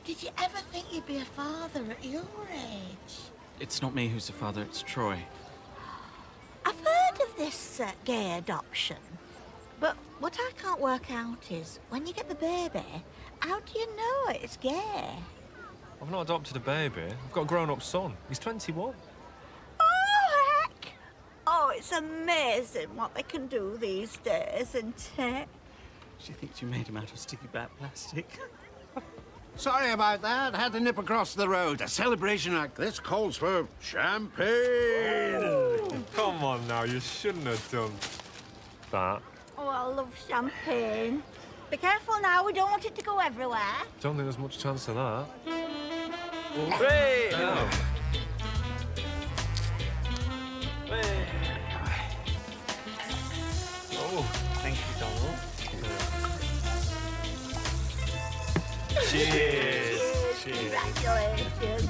Did you ever think you'd be a father at your age? It's not me who's the father, it's Troy. I've heard of this gay adoption, but what I can't work out is, when you get the baby, how do you know it's gay? I've not adopted a baby. I've got a grown-up son. He's 21. Oh, heck! Oh, it's amazing what they can do these days, isn't it? She thinks you made him out of sticky back plastic. Sorry about that. I had to nip across the road. A celebration like this calls for champagne. Come on now, you shouldn't have done that. Oh, I love champagne. Be careful now, we don't want it to go everywhere. Don't think there's much chance of that. Hey! Oh. Hey. Oh, thank you, Donald. Cheers! Cheers. Congratulations.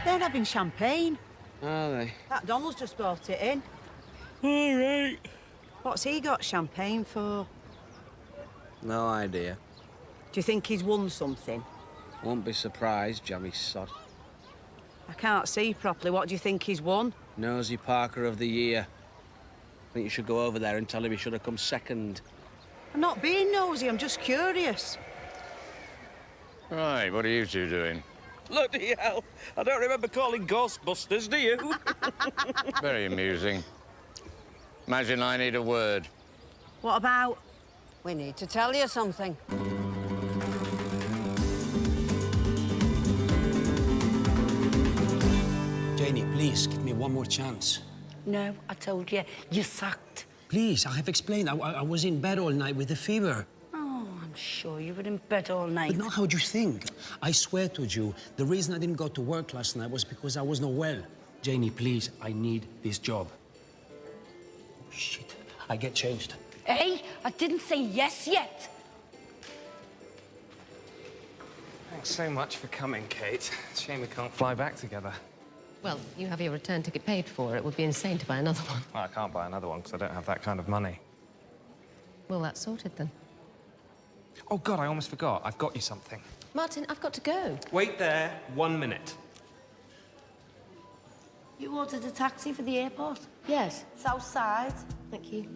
They're having champagne. Are they? That Donald's just brought it in. All right. What's he got champagne for? No idea. Do you think he's won something? Won't be surprised, jammy sod. I can't see properly. What do you think he's won? Nosy Parker of the Year. I think you should go over there and tell him he should have come second. I'm not being nosy, I'm just curious. Right, what are you two doing? Bloody hell! I don't remember calling Ghostbusters, do you? Very amusing. Imagine I need a word. What about? We need to tell you something. Janie, please, give me one more chance. No, I told you, you're sacked. Please, I have explained. I was in bed all night with a fever. Oh, I'm sure you were in bed all night. But not how do you think. I swear to you, the reason I didn't go to work last night was because I was not well. Janie, please, I need this job. Oh, shit. I get changed. Hey, I didn't say yes yet. Thanks so much for coming, Kate. Shame we can't fly back together. Well, you have your return ticket paid for. It would be insane to buy another one. Well, I can't buy another one because I don't have that kind of money. Well, that's sorted then. Oh, God, I almost forgot. I've got you something. Martin, I've got to go. Wait there 1 minute. You ordered a taxi for the airport? Yes. South side. Thank you.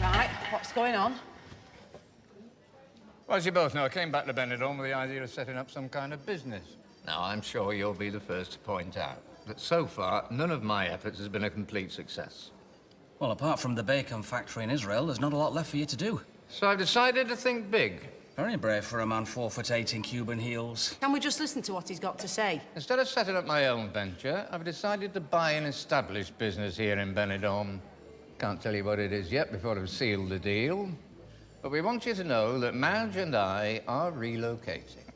Right, what's going on? Well, as you both know, I came back to Benidorm with the idea of setting up some kind of business. Now, I'm sure you'll be the first to point out that so far, none of my efforts has been a complete success. Well, apart from the bacon factory in Israel, there's not a lot left for you to do. So I've decided to think big. Very brave for a man 4'8" in Cuban heels. Can we just listen to what he's got to say? Instead of setting up my own venture, I've decided to buy an established business here in Benidorm. Can't tell you what it is yet before I've sealed the deal. But we want you to know that Madge and I are relocating.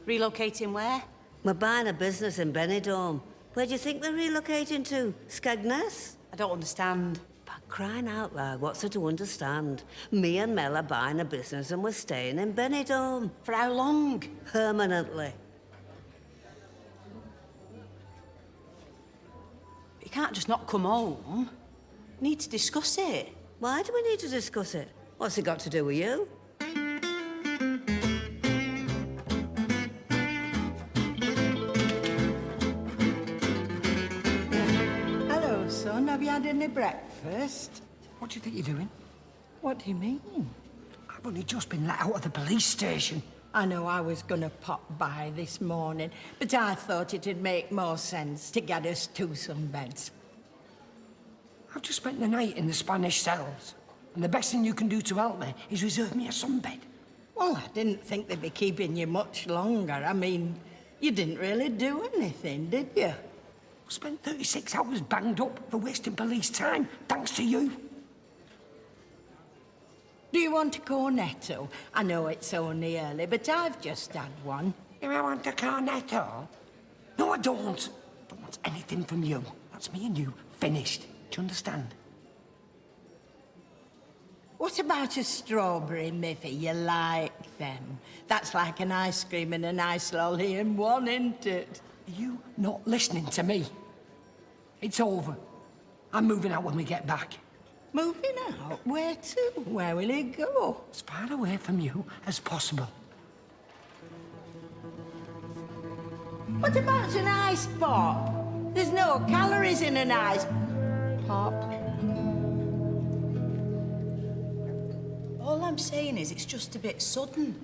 Relocating where? We're buying a business in Benidorm. Where do you think we're relocating to? Skegness? I don't understand. But crying out loud, what's there to understand? Me and Mel are buying a business and we're staying in Benidorm. For how long? Permanently. You can't just not come home. You need to discuss it. Why do we need to discuss it? What's it got to do with you? Hello, son. Have you had any breakfast? What do you think you're doing? What do you mean? I've only just been let out of the police station. I know I was gonna pop by this morning, but I thought it'd make more sense to get us to some beds. I've just spent the night in the Spanish cells, and the best thing you can do to help me is reserve me a sunbed. Well, I didn't think they'd be keeping you much longer. I mean, you didn't really do anything, did you? I spent 36 hours banged up for wasting police time, thanks to you. Do you want a cornetto? I know it's only early, but I've just had one. Do I want a cornetto? No, I don't. Don't want anything from you. That's me and you. Finished. Do you understand? What about a strawberry miffy? You like them? That's like an ice cream and an ice lolly in one, isn't it? Are you not listening to me? It's over. I'm moving out when we get back. Moving out? Where to? Where will it go? As far away from you as possible. What about an ice pop? There's no calories in an ice pop. All I'm saying is it's just a bit sudden.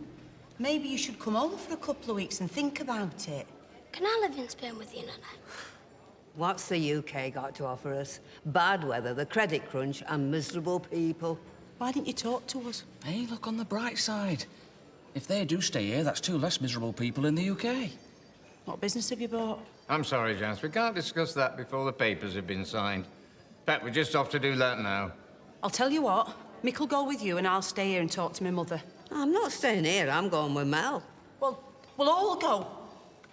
Maybe you should come home for a couple of weeks and think about it. Can I live in Spain with you, Nana? What's the UK got to offer us? Bad weather, the credit crunch, and miserable people. Why didn't you talk to us? Hey, look on the bright side. If they do stay here, that's 2 less miserable people in the UK. What business have you bought? I'm sorry, Jans. We can't discuss that before the papers have been signed. In fact, we're just off to do that now. I'll tell you what. Mick will go with you and I'll stay here and talk to my mother. I'm not staying here, I'm going with Mel. Well, we'll all go.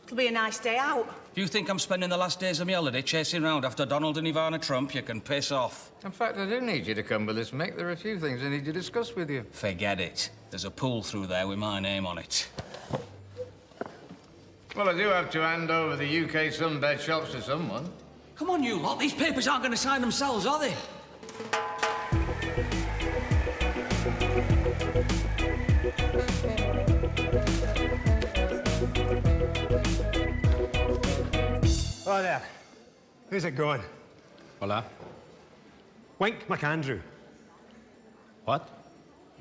It'll be a nice day out. If you think I'm spending the last days of my holiday chasing around after Donald and Ivana Trump, you can piss off. In fact, I do need you to come with us, Mick. There are a few things I need to discuss with you. Forget it. There's a pool through there with my name on it. Well, I do have to hand over the UK sunbed shops to someone. Come on, you lot. These papers aren't going to sign themselves, are they? Oh, there. Who's it going? Hola. Wink McAndrew. What?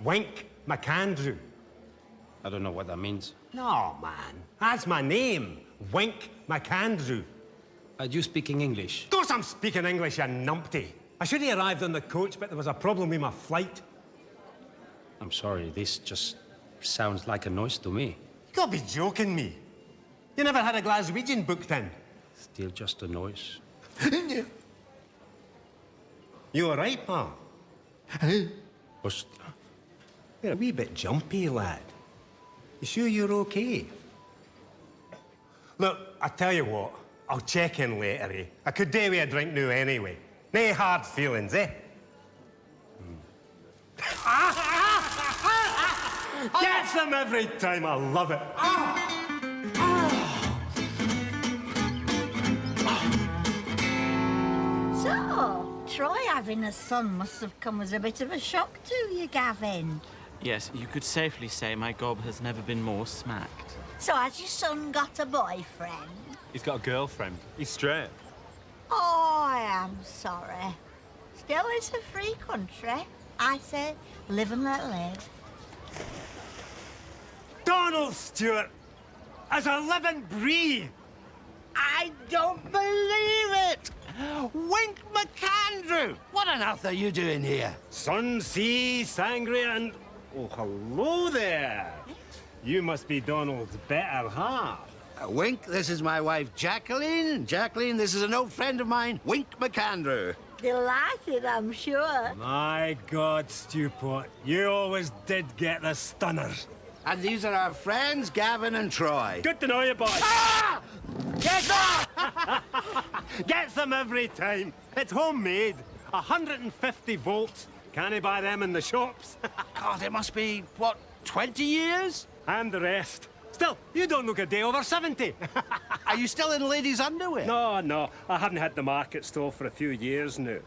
Wink McAndrew. I don't know what that means. No, man. That's my name. Wink McAndrew. Are you speaking English? Of course I'm speaking English, you numpty. I should have arrived on the coach, but there was a problem with my flight. I'm sorry, this just sounds like a noise to me. You gotta be joking me. You never had a Glaswegian booked in? Still just a noise. You all right, pal? Hostia. You're a wee bit jumpy, lad. You sure you're okay? Look, I tell you what, I'll check in later, eh? I could do with a drink now anyway. No hard feelings, eh? Gets them every time, I love it. So, Troy having a son must have come as a bit of a shock to you, Gavin. Yes, you could safely say my gob has never been more smacked. So has your son got a boyfriend? He's got a girlfriend. He's straight. Oh, I am sorry. Still, it's a free country. I say, live and let live. Donald Stewart, as I live and breathe. I don't believe it! Wink McAndrew! What on earth are you doing here? Sun, sea, sangria, and... Oh, hello there. You must be Donald's better half. Wink, this is my wife, Jacqueline. Jacqueline, this is an old friend of mine, Wink McAndrew. Delighted, I'm sure. My God, Stewpot, you always did get the stunners. And these are our friends, Gavin and Troy. Good to know you, boys. Ah! Get Gets them every time. It's homemade. 150 volts. Can't you buy them in the shops? God, it must be, what, 20 years? And the rest. Still, you don't look a day over 70. Are you still in ladies' underwear? No. I haven't had the market stall for a few years now.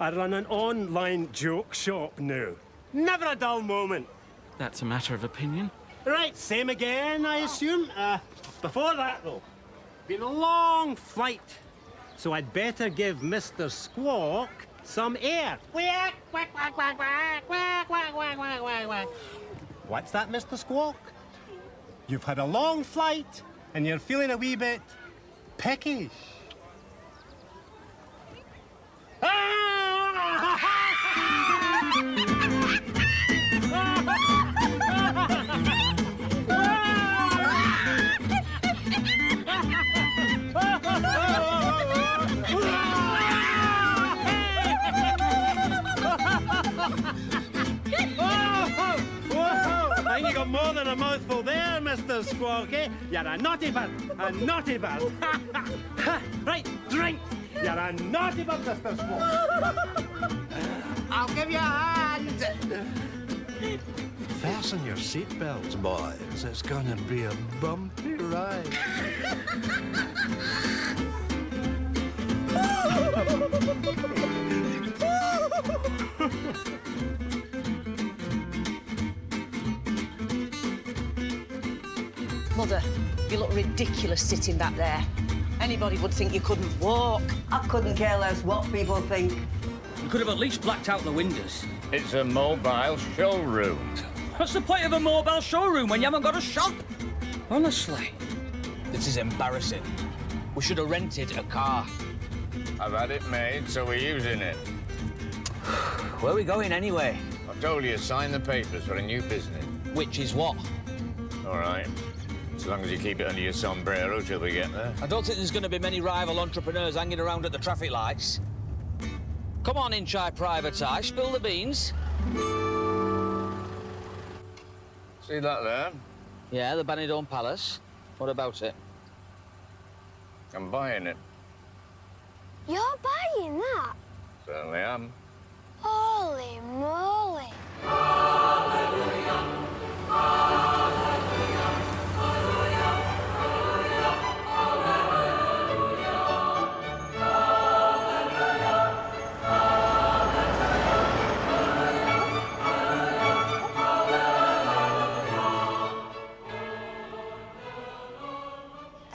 I run an online joke shop now. Never a dull moment. That's a matter of opinion. Right, same again, I assume. Before that, though, been a long flight, so I'd better give Mr. Squawk some air. Quack, quack, quack, quack, quack, quack, quack, quack, quack, quack, quack. What's that, Mr. Squawk? You've had a long flight, and you're feeling a wee bit peckish. got more than a mouthful there, Mr. Squawky. You're a naughty bird, a naughty bird. Right, drink. You're a naughty bird, Mr. Squawk. I'll give you a hand. Fasten your seatbelts, boys. It's gonna be a bumpy ride. Mother, you look ridiculous sitting back there. Anybody would think you couldn't walk. I couldn't care less what people think. You could have at least blacked out the windows. It's a mobile showroom. What's the point of a mobile showroom when you haven't got a shop? Honestly. This is embarrassing. We should have rented a car. I've had it made, so we're using it. Where are we going anyway? I told you to sign the papers for a new business. Which is what? All right. As long as you keep it under your sombrero till we get there. I don't think there's going to be many rival entrepreneurs hanging around at the traffic lights. Come on in, Chai Private Eye, spill the beans. See that there? Yeah, the Benidorm Palace. What about it? I'm buying it. You're buying that? Certainly am. Holy moly.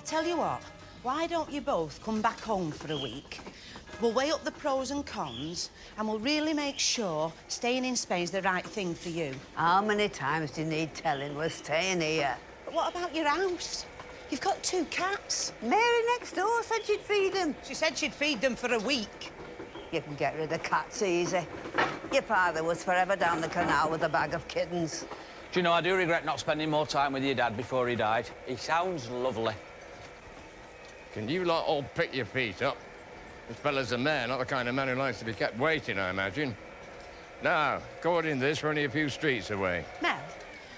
Tell you what, why don't you both come back home for a week? We'll weigh up the pros and cons, and we'll really make sure staying in Spain's the right thing for you. How many times do you need telling we're staying here? But what about your house? You've got 2 cats. Mary next door said she'd feed them. She said she'd feed them for a week. You can get rid of cats easy. Your father was forever down the canal with a bag of kittens. Do you know, I do regret not spending more time with your dad before he died. He sounds lovely. Can you lot all pick your feet up? This fella's a man, not the kind of man who likes to be kept waiting, I imagine. Now, according to this, we're only a few streets away. Mel,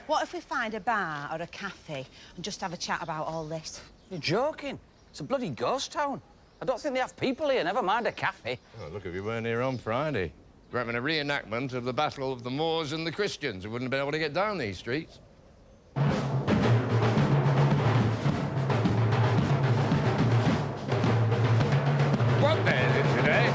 what if we find a bar or a cafe and just have a chat about all this? You're joking. It's a bloody ghost town. I don't think they have people here, never mind a cafe. Oh, look, if you weren't here on Friday. We're having a reenactment of the Battle of the Moors and the Christians. We wouldn't have been able to get down these streets. What day is it today?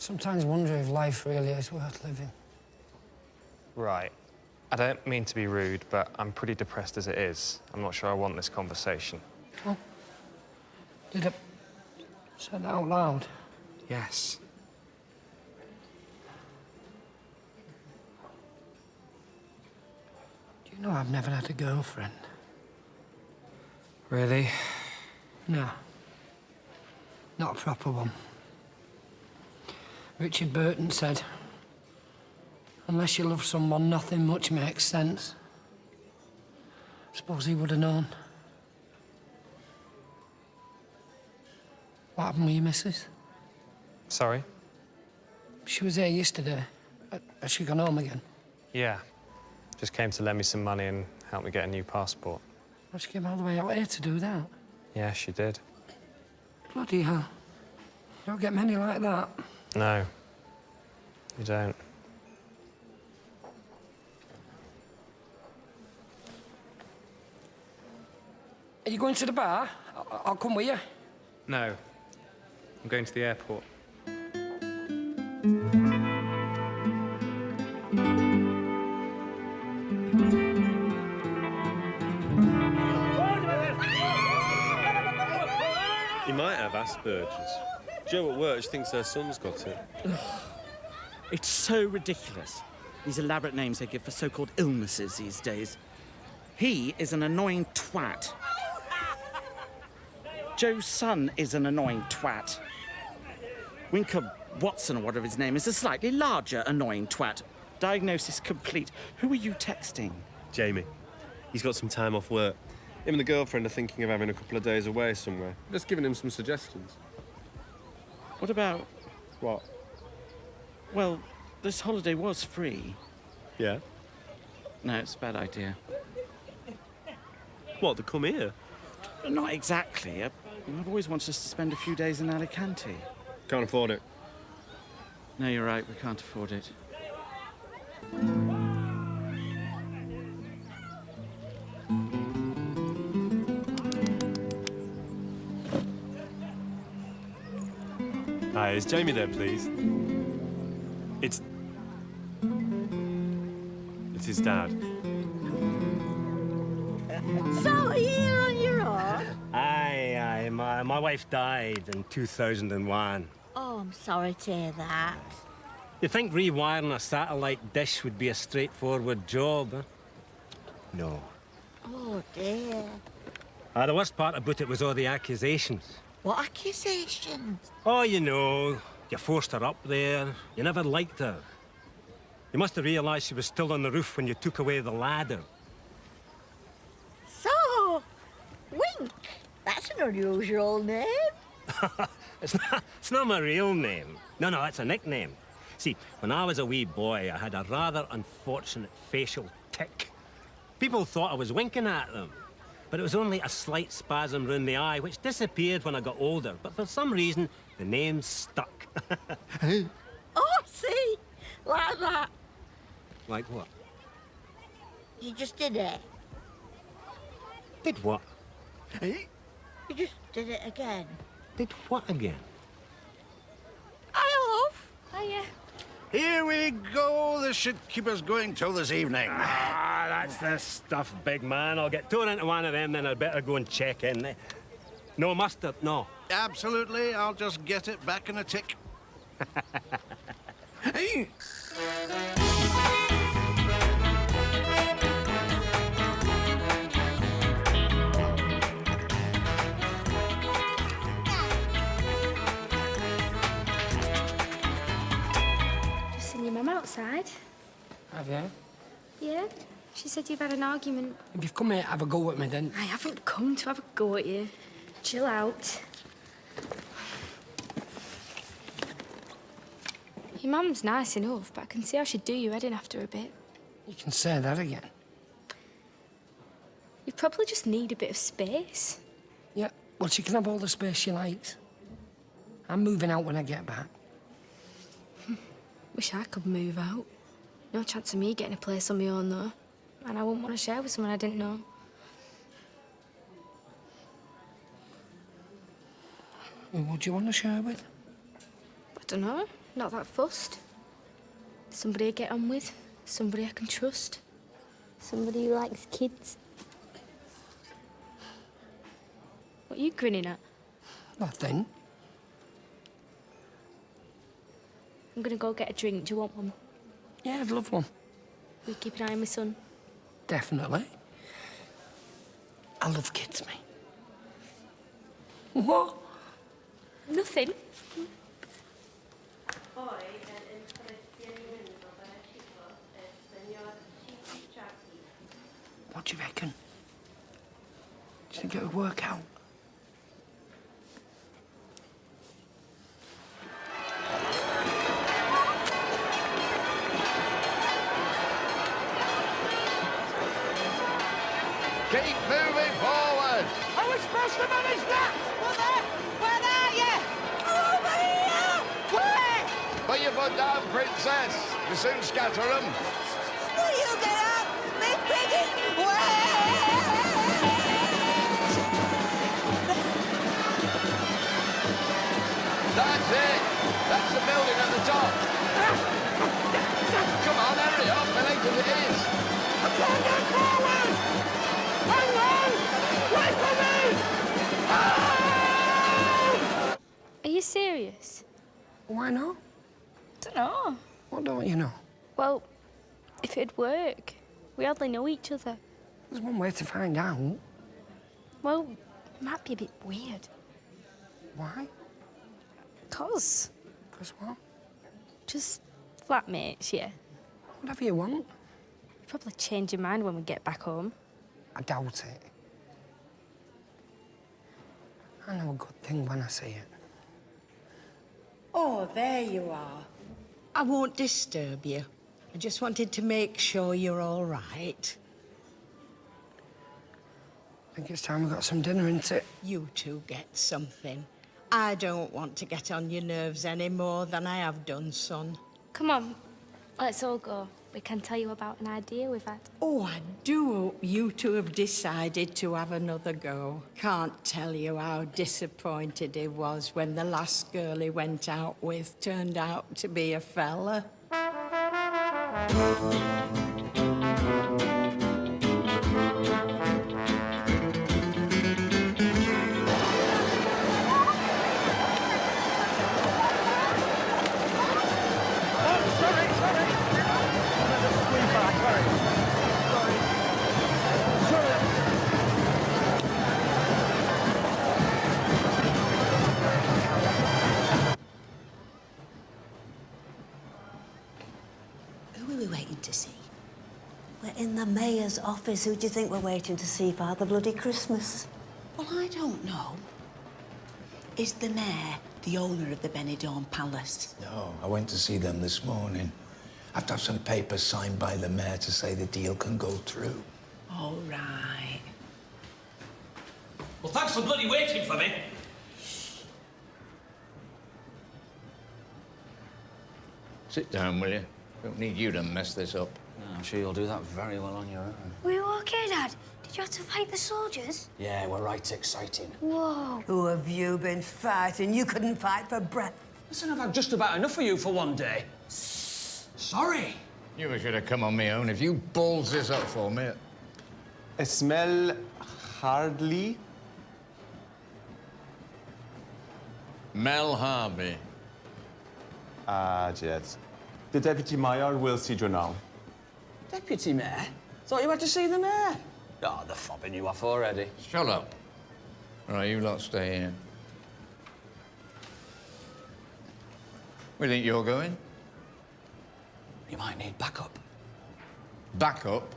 Sometimes wonder if life really is worth living. Right. I don't mean to be rude, but I'm pretty depressed as it is. I'm not sure I want this conversation. Oh. Did I say that out loud? Yes. Do you know I've never had a girlfriend? Really? No. Not a proper one. Richard Burton said, unless you love someone, nothing much makes sense. Suppose he would have known. What happened with your missus? Sorry? She was here yesterday. Has she gone home again? Yeah. Just came to lend me some money and help me get a new passport. Well, she came all the way out here to do that. Yeah, she did. Bloody hell. You don't get many like that. No, you don't. Are you going to the bar? I'll come with you. No. I'm going to the airport. He might have Asperger's. Jo at work thinks her son's got it. It's so ridiculous. These elaborate names they give for so-called illnesses these days. He is an annoying twat. Joe's son is an annoying twat. Winker Watson, or whatever his name is, a slightly larger annoying twat. Diagnosis complete. Who are you texting? Jamie. He's got some time off work. Him and the girlfriend are thinking of having a couple of days away somewhere. Just giving him some suggestions. What about... What? Well, this holiday was free. Yeah? No, it's a bad idea. What, to come here? Not exactly. I've always wanted us to spend a few days in Alicante. Can't afford it. No, you're right. We can't afford it. Hi, is Jamie there, please? It's his dad. So, are you here on your own? Aye. My wife died in 2001. Oh, I'm sorry to hear that. You think rewiring a satellite dish would be a straightforward job, huh? No. Oh, dear. The worst part about it was all the accusations. What accusations? Oh, you know, you forced her up there. You never liked her. You must have realised she was still on the roof when you took away the ladder. So, Wink. That's an unusual name. It's not my real name. No, it's a nickname. See, when I was a wee boy, I had a rather unfortunate facial tic. People thought I was winking at them. But it was only a slight spasm round the eye, which disappeared when I got older. But for some reason, the name stuck. Oh, see? Like that. Like what? You just did it. Did what? You just did it again. Did what again? Hi, love. Hiya. Here we go. This should keep us going till this evening. That's the stuff, big man. I'll get thrown into one of them, then I'd better go and check in. No mustard, no. Absolutely. I'll just get it back in a tick. Hey. Just seen your mum outside. Have you? Yeah. She said you've had an argument. If you've come here to have a go at me, then... I haven't come to have a go at you. Chill out. Your mum's nice enough, but I can see how she'd do your head in after a bit. You can say that again. You probably just need a bit of space. Yeah, well, she can have all the space she likes. I'm moving out when I get back. Wish I could move out. No chance of me getting a place on my own, though. And I wouldn't want to share with someone I didn't know. Who would you want to share with? I don't know. Not that fussed. Somebody I get on with. Somebody I can trust. Somebody who likes kids. What are you grinning at? Nothing. I'm gonna go get a drink. Do you want one? Yeah, I'd love one. Will you keep an eye on my son? Definitely. I love kids, mate. What? Nothing. What do you reckon? Do you think it would work out? Keep moving forward. Are we supposed to manage that? Where are you? Over here! Where? Put your foot down, princess. You soon scatter them. Will you get up, Miss Piggy? That's it. That's the building at the top. Come on, hurry up. As late as it is. I can't get forward! Hang on! Wait for me! Ah! Are you serious? Why not? Don't know. What don't you know? Well, if it'd work. We hardly know each other. There's one way to find out. Well, it might be a bit weird. Why? 'Cause. 'Cause what? Just flatmates, yeah. Whatever you want. You'll probably change your mind when we get back home. I doubt it. I know a good thing when I see it. Oh, there you are. I won't disturb you. I just wanted to make sure you're all right. I think it's time we got some dinner, isn't it? You two get something. I don't want to get on your nerves any more than I have done, son. Come on, let's all go. We can tell you about an idea we've had. Oh, I do hope you two have decided to have another go. Can't tell you how disappointed he was when the last girl he went out with turned out to be a fella. Who are we waiting to see? We're in the mayor's office. Who do you think we're waiting to see, Father Bloody Christmas? Well, I don't know. Is the mayor the owner of the Benidorm Palace? No, I went to see them this morning. I have to have some papers signed by the mayor to say the deal can go through. All right. Well, thanks for bloody waiting for me. Sit down, will you? Don't need you to mess this up. I'm sure you'll do that very well on your own. Were you okay, Dad? Did you have to fight the soldiers? Yeah, we're right exciting. Whoa. Who have you been fighting? You couldn't fight for breath. Listen, I've had just about enough of you for one day. Sorry. You should have come on my own. If you balls this up for me... It smell hardly. Mel Harvey. Ah, yes. The deputy mayor will see you now. Deputy Mayor? Thought you had to see the mayor. Oh, they're fobbing you off already. Shut up. All right, you lot stay here. Where do you think you're going? You might need backup. Backup?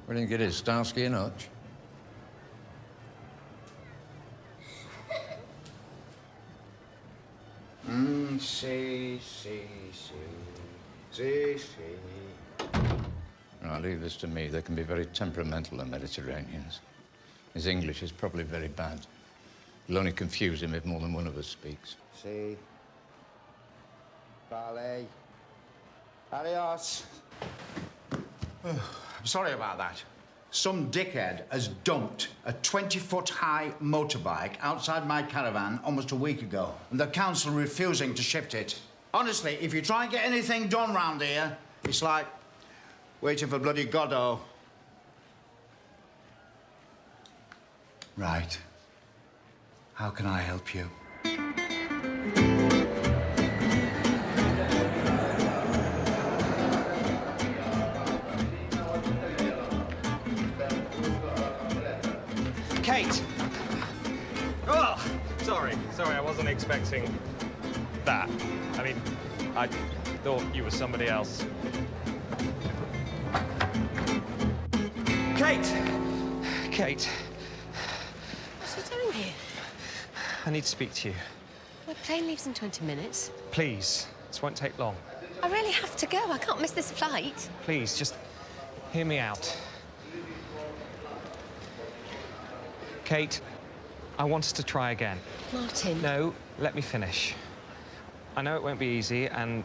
Where do you think it is? Starsky and Hutch? See. I'll leave this to me. They can be very temperamental, the Mediterraneans. His English is probably very bad. It'll only confuse him if more than one of us speaks. See. Vale. Adios. I'm sorry about that. Some dickhead has dumped a 20-foot-high motorbike outside my caravan almost a week ago, and the council refusing to shift it. Honestly, if you try and get anything done round here, it's like waiting for bloody Godot. Right. How can I help you? Kate! Oh, sorry, I wasn't expecting that. I mean, I thought you were somebody else. Kate! Kate, What's he doing here? I need to speak to you. My plane leaves in 20 minutes. Please, this won't take long. I really have to go. I can't miss this flight. Please, just hear me out. Kate, I want us to try again. Martin. No, let me finish. I know it won't be easy, and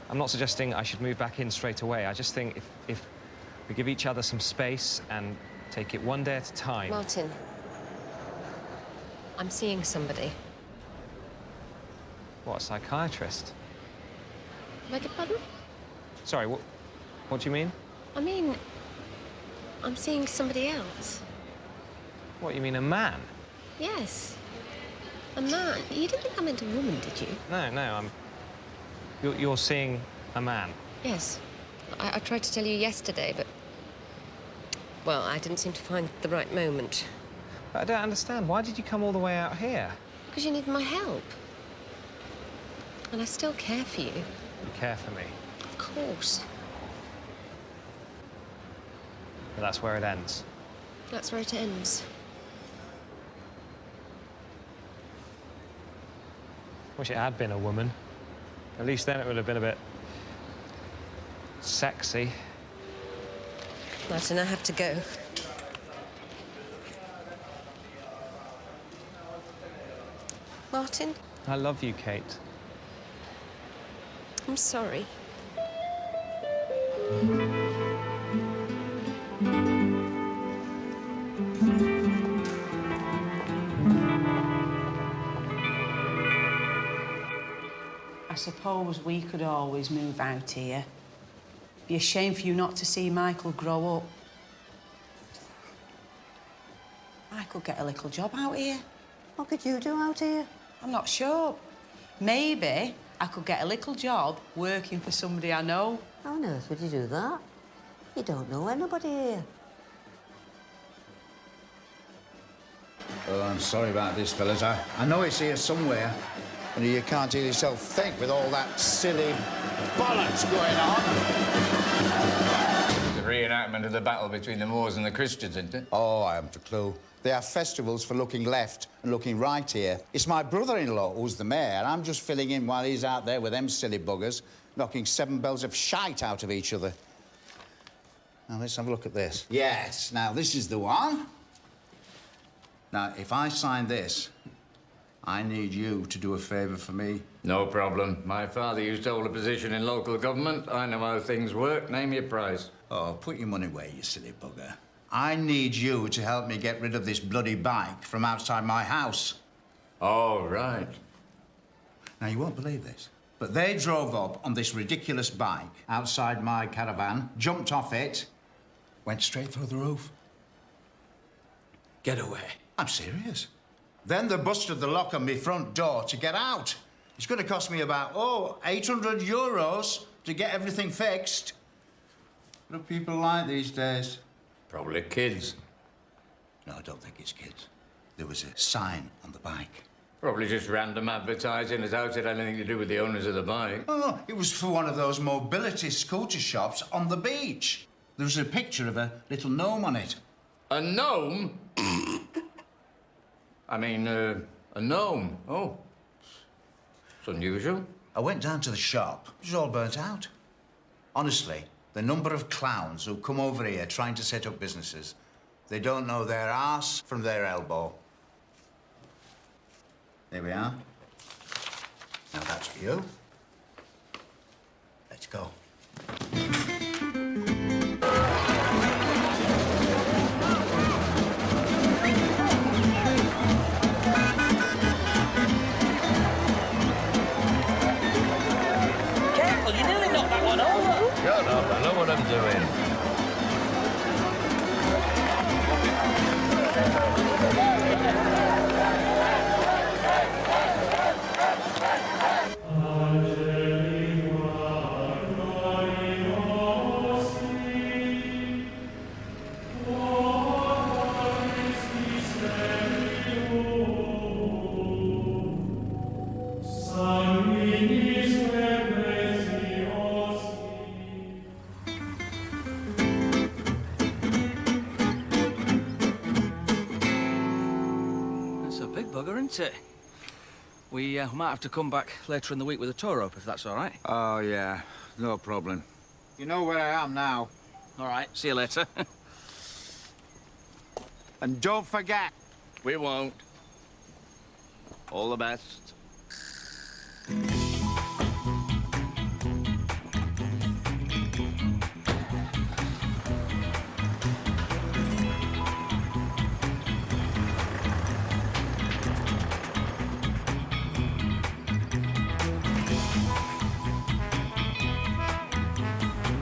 I'm not suggesting I should move back in straight away. I just think if we give each other some space and take it one day at a time... Martin. I'm seeing somebody. What, a psychiatrist? Beg your pardon? Sorry, what do you mean? I mean, I'm seeing somebody else. What, you mean a man? Yes. A man. You didn't think I meant a woman, did you? No, you're seeing a man. Yes. I tried to tell you yesterday, but... Well, I didn't seem to find the right moment. But I don't understand. Why did you come all the way out here? Because you need my help. And I still care for you. You care for me? Of course. But that's where it ends. That's where it ends. Wish it had been a woman. At least then it would have been a bit... sexy. Martin, I have to go. Martin? I love you, Kate. I'm sorry. I suppose we could always move out here. Be a shame for you not to see Michael grow up. I could get a little job out here. What could you do out here? I'm not sure. Maybe I could get a little job working for somebody I know. How on earth would you do that? You don't know anybody here. Oh, I'm sorry about this, fellas. I know it's here somewhere. And you can't hear yourself think with all that silly bollocks going on. It's a reenactment of the battle between the Moors and the Christians, isn't it? Oh, I haven't a clue. They have festivals for looking left and looking right here. It's my brother-in-law who's the mayor. I'm just filling in while he's out there with them silly buggers, knocking 7 bells of shite out of each other. Now, let's have a look at this. Yes, now, this is the one. Now, if I sign this, I need you to do a favour for me. No problem. My father used to hold a position in local government. I know how things work. Name your price. Oh, put your money away, you silly bugger. I need you to help me get rid of this bloody bike from outside my house. Oh, right. Now, you won't believe this, but they drove up on this ridiculous bike outside my caravan, jumped off it, went straight through the roof. Get away. I'm serious. Then they busted the lock on my front door to get out. It's going to cost me about, 800 euros to get everything fixed. What do people like these days? Probably kids. No, I don't think it's kids. There was a sign on the bike. Probably just random advertising. It doubt it had anything to do with the owners of the bike. Oh, it was for one of those mobility scooter shops on the beach. There was a picture of a little gnome on it. A gnome? I mean, a gnome. Oh. It's unusual. I went down to the shop. It was all burnt out. Honestly, the number of clowns who come over here trying to set up businesses, they don't know their arse from their elbow. There we are. Now that's for you. Let's go. Careful, you nearly knocked that one over. Shut up, I know what I'm doing. That's a big bugger, isn't it? We might have to come back later in the week with a tow rope, if that's all right. Oh, yeah. No problem. You know where I am now. All right, see you later. And don't forget. We won't. All the best.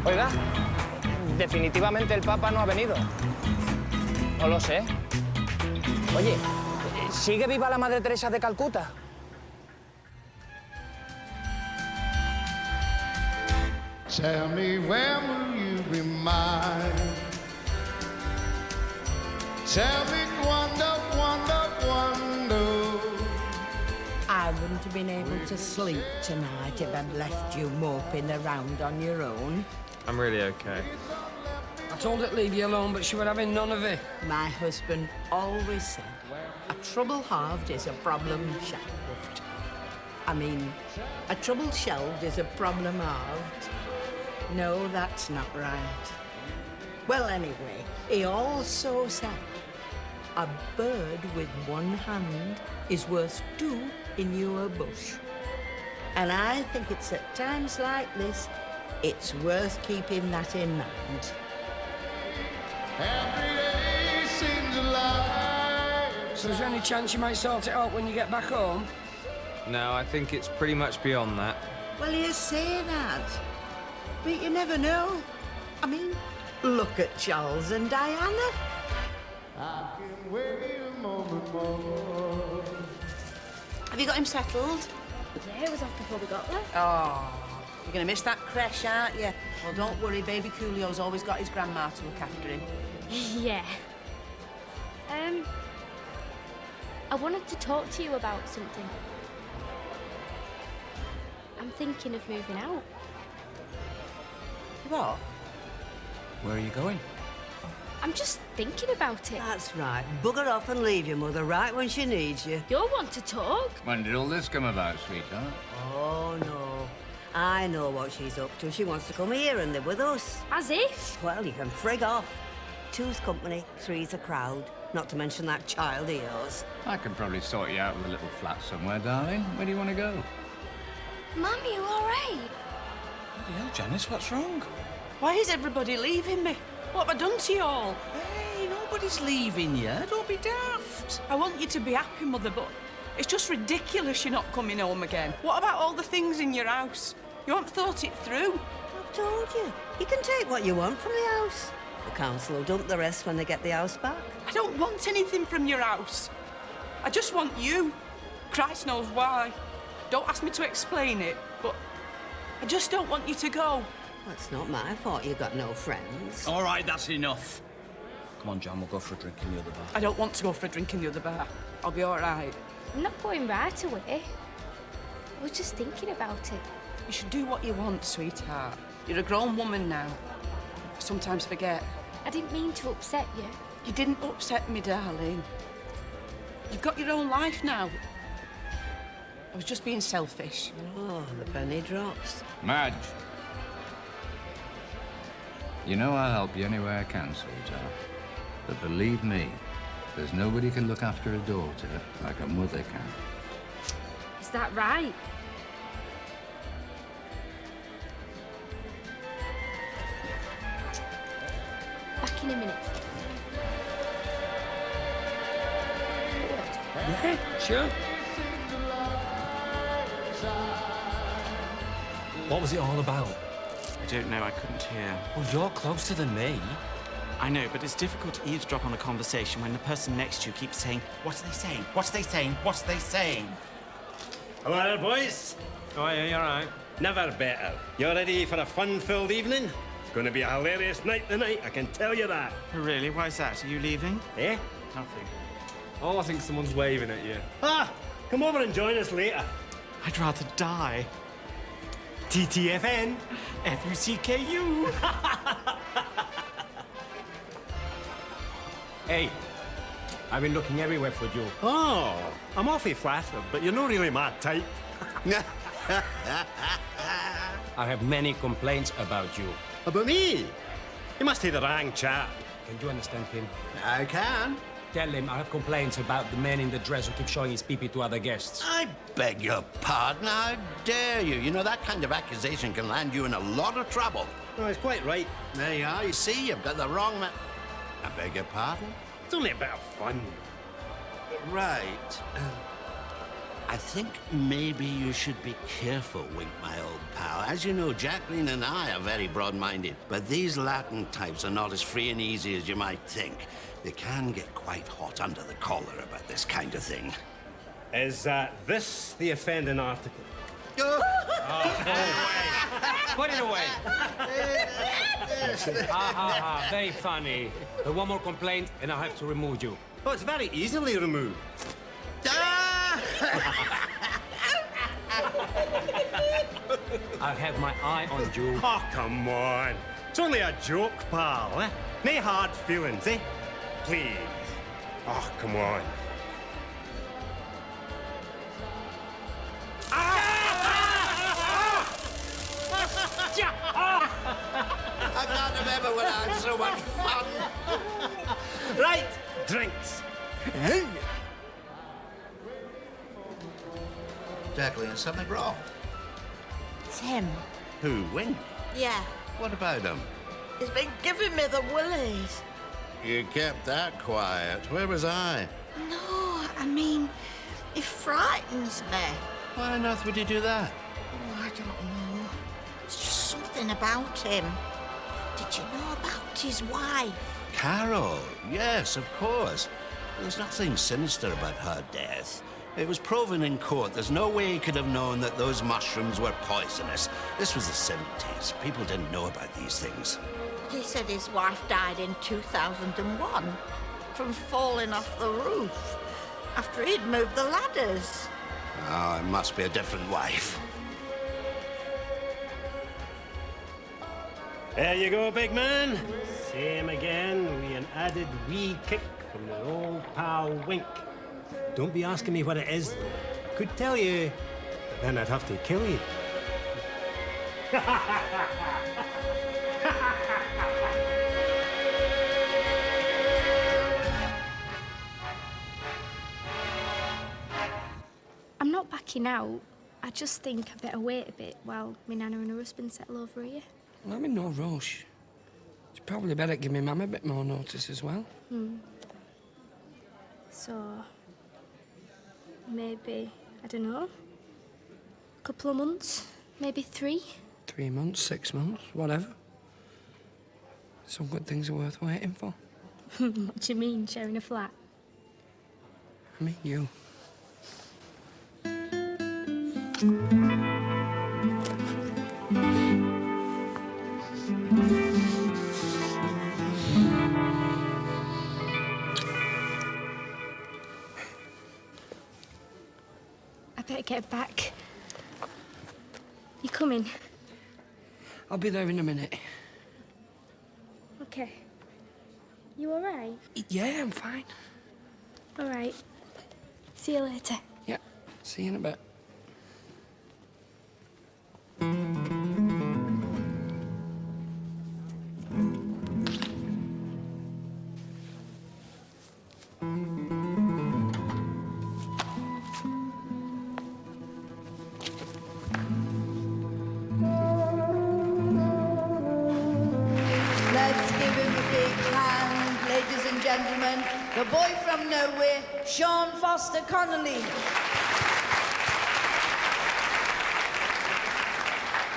Oiga, definitivamente el Papa no ha venido. No lo sé. Oye, ¿sigue viva la Madre Teresa de Calcuta? Tell me when will you be mine? Tell me quando, quando, quando. I wouldn't have been able to sleep tonight if I'd left you moping around on your own. I'm really okay. I told her to leave you alone, but she were having none of it. My husband always said, a trouble halved is a problem shelved. I mean, a trouble shelved is a problem halved. No, that's not right. Well, anyway, he also said, a bird with one hand is worth two in your bush. And I think it's at times like this, it's worth keeping that in mind. Every day seems a lie. So is there any chance you might sort it out when you get back home? No, I think it's pretty much beyond that. Well, you say that, but you never know. I mean, look at Charles and Diana. I can wait a moment more. Have you got him settled? Yeah, it was off before we got there. Oh, you're going to miss that creche, aren't you? Well, don't worry, baby Coolio's always got his grandma to look after him. Yeah. I wanted to talk to you about something. I'm thinking of moving out. What? Where are you going? I'm just thinking about it. That's right. Bugger off and leave your mother right when she needs you. You'll want to talk. When did all this come about, sweetheart? Oh, no. I know what she's up to. She wants to come here and live with us. As if? Well, you can frig off. Two's company, three's a crowd. Not to mention that child of yours. I could probably sort you out with a little flat somewhere, darling. Where do you want to go? Mum, you all right? Bloody hell, Janice, what's wrong? Why is everybody leaving me? What have I done to you all? Hey, nobody's leaving you. Don't be daft. I want you to be happy, Mother, but it's just ridiculous you're not coming home again. What about all the things in your house? You haven't thought it through. I've told you. You can take what you want from the house. The council will dump the rest when they get the house back. I don't want anything from your house. I just want you. Christ knows why. Don't ask me to explain it, but I just don't want you to go. That's not my fault you got no friends. All right, that's enough. Come on, Jan, we'll go for a drink in the other bar. I don't want to go for a drink in the other bar. I'll be all right. I'm not going right away. I was just thinking about it. You should do what you want, sweetheart. You're a grown woman now. I sometimes forget. I didn't mean to upset you. You didn't upset me, darling. You've got your own life now. I was just being selfish. Oh, the penny drops. Madge. You know I'll help you any way I can, sweetheart. But believe me, there's nobody can look after a daughter like a mother can. Is that right? Back in a minute. Yeah, sure. What was it all about? I don't know, I couldn't hear. Well, you're closer than me. I know, but it's difficult to eavesdrop on a conversation when the person next to you keeps saying, "What's they saying? What's they saying? What's they saying?" Hello there, boys. Oh, yeah, you're right. Never better. You ready for a fun-filled evening? It's going to be a hilarious night tonight, I can tell you that. Oh, really? Why's that? Are you leaving? Eh? Nothing. Oh, I think someone's waving at you. Ah, come over and join us later. I'd rather die. TTFN. F-U-C-K-U. Hey, I've been looking everywhere for you. Oh, I'm awfully flattered, but you're not really my type. I have many complaints about you. About me? You must be the wrong chap. Can you understand him? I can. Tell him I have complaints about the man in the dress who keeps showing his pee-pee to other guests. I beg your pardon. How dare you? You know, that kind of accusation can land you in a lot of trouble. No, he's quite right. There you are. You see, you've got the wrong man. I beg your pardon? It's only a bit of fun. Right. I think maybe you should be careful, Wink, my old pal. As you know, Jacqueline and I are very broad-minded, but these Latin types are not as free and easy as you might think. They can get quite hot under the collar about this kind of thing. Is this the offending article? Oh. Put it away. Ha, ha, ha. Very funny. But one more complaint, and I'll have to remove you. Oh, it's very easily removed. I'll have my eye on you. Oh, come on. It's only a joke, pal, eh? No hard feelings, eh? Please. Oh, come on. I can't remember when I had so much fun. Right, drinks. Jacqueline, is something wrong? It's him. Who, Wink? Yeah. What about him? He's been giving me the willies. You kept that quiet. Where was I? No, I mean, he frightens me. Why on earth would you do that? Oh, I don't know. It's just something about him. Did you know about his wife? Carol, yes, of course. There's nothing sinister about her death. It was proven in court. There's no way he could have known that those mushrooms were poisonous. This was the 70s. People didn't know about these things. He said his wife died in 2001 from falling off the roof after he'd moved the ladders. Oh, it must be a different wife. There you go, big man. Same again, with an added wee kick from your old pal Wink. Don't be asking me what it is, though. I could tell you, but then I'd have to kill you. I'm not backing out. I just think I better wait a bit while my nana and her husband settle over here. Well, I'm in no rush. It's probably better give me mum a bit more notice as well. So, maybe, I don't know, a couple of months, maybe 3. 3 months, 6 months, whatever. Some good things are worth waiting for. What do you mean, sharing a flat? I mean, you. I better get back. You coming? I'll be there in a minute. Okay. You all right? Yeah, I'm fine. All right. See you later. Yeah, see you in a bit. Let's give him a big hand, ladies and gentlemen. The boy from nowhere, Sean Foster Connolly.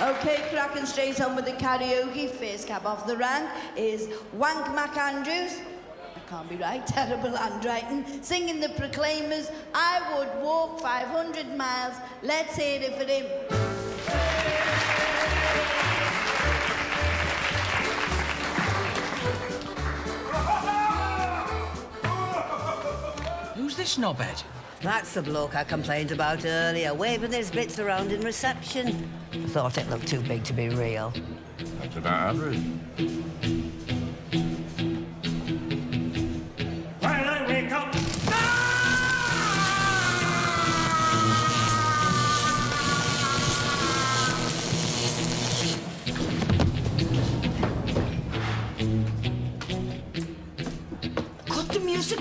Okay, cracking straight on with the karaoke. First cab off the rank is Wink McAndrew. I can't be right, terrible handwriting. Singing the Proclaimers, I would walk 500 miles. Let's hear it for him. Who's this knobhead? That's the bloke I complained about earlier, waving his bits around in reception. Thought it looked too big to be real. That's about average. When I wake up...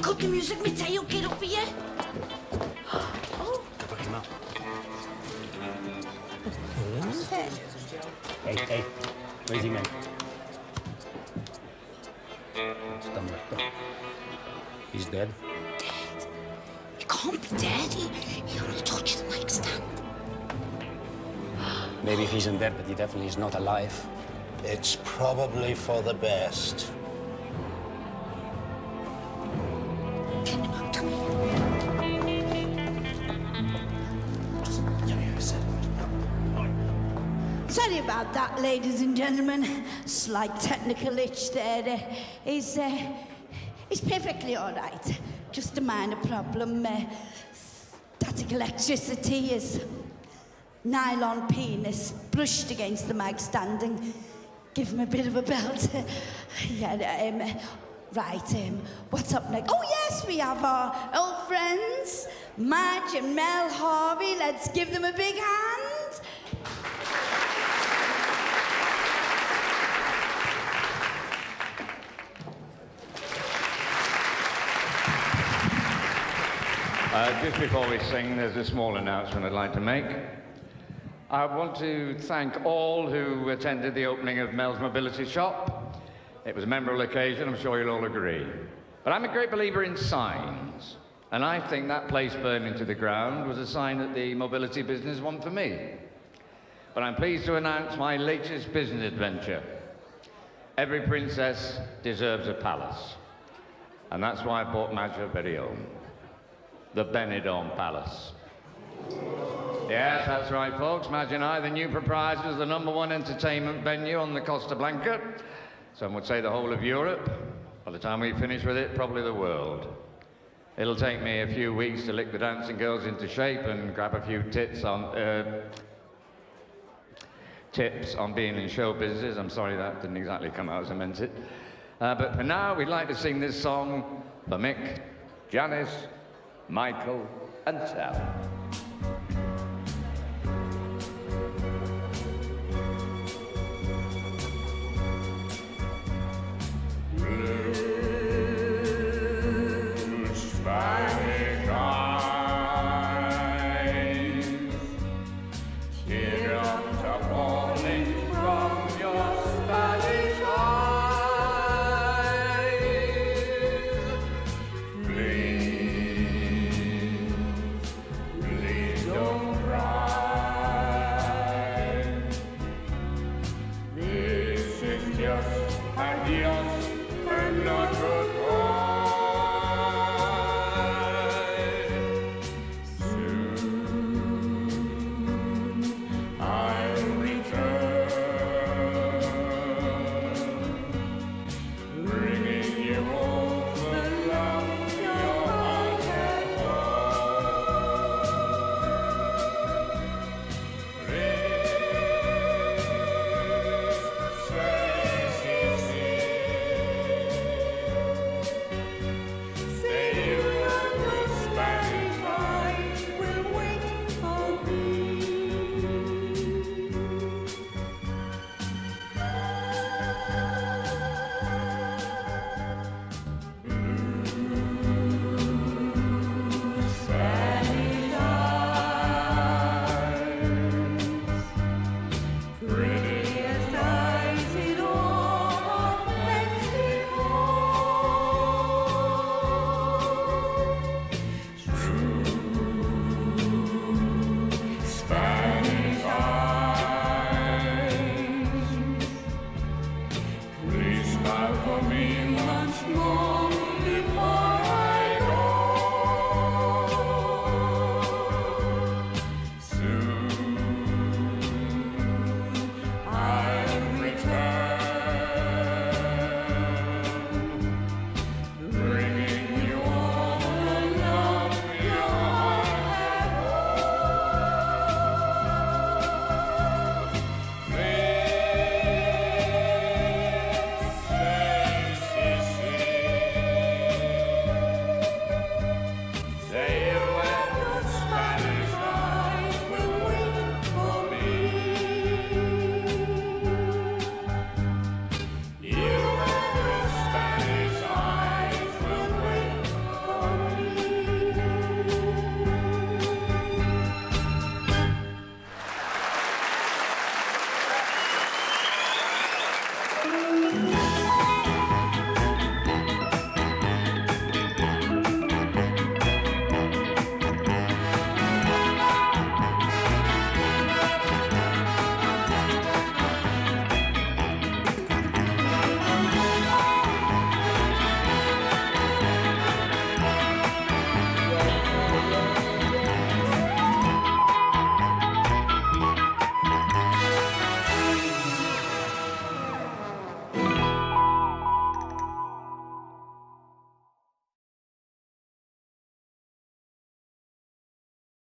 Cut the music, me tail, get up here. Put him up. Hey, where's he, man? Está muerto. He's dead. Dead? He can't be dead. He only touched the mic stand. Maybe he isn't dead, but he definitely is not alive. It's probably for the best. Sorry about that, ladies and gentlemen. Slight technical itch there. He's perfectly all right. Just a minor problem. Static electricity, his nylon penis brushed against the mic stand and give him a bit of a belt. What's up next? Oh, yes, we have our old friends, Madge and Mel Harvey. Let's give them a big hand. Just before we sing, there's a small announcement I'd like to make. I want to thank all who attended the opening of Mel's Mobility Shop. It was a memorable occasion, I'm sure you'll all agree. But I'm a great believer in signs, and I think that place burning to the ground was a sign that the mobility business wasn't for me. But I'm pleased to announce my latest business adventure. Every princess deserves a palace. And that's why I bought Madge her very own. The Benidorm Palace. Yes, that's right, folks. Madge and I, the new proprietors of the #1 entertainment venue on the Costa Blanca. Some would say the whole of Europe. By the time we finish with it, probably the world. It'll take me a few weeks to lick the dancing girls into shape and grab a few tips on being in show business. I'm sorry that didn't exactly come out as I meant it. But for now, we'd like to sing this song for Mick, Janice, Michael, and Sal. Spanish eyes, teardrops are falling from your Spanish eyes. Please don't cry. This is just adios and not goodbye. Please smile for me once more.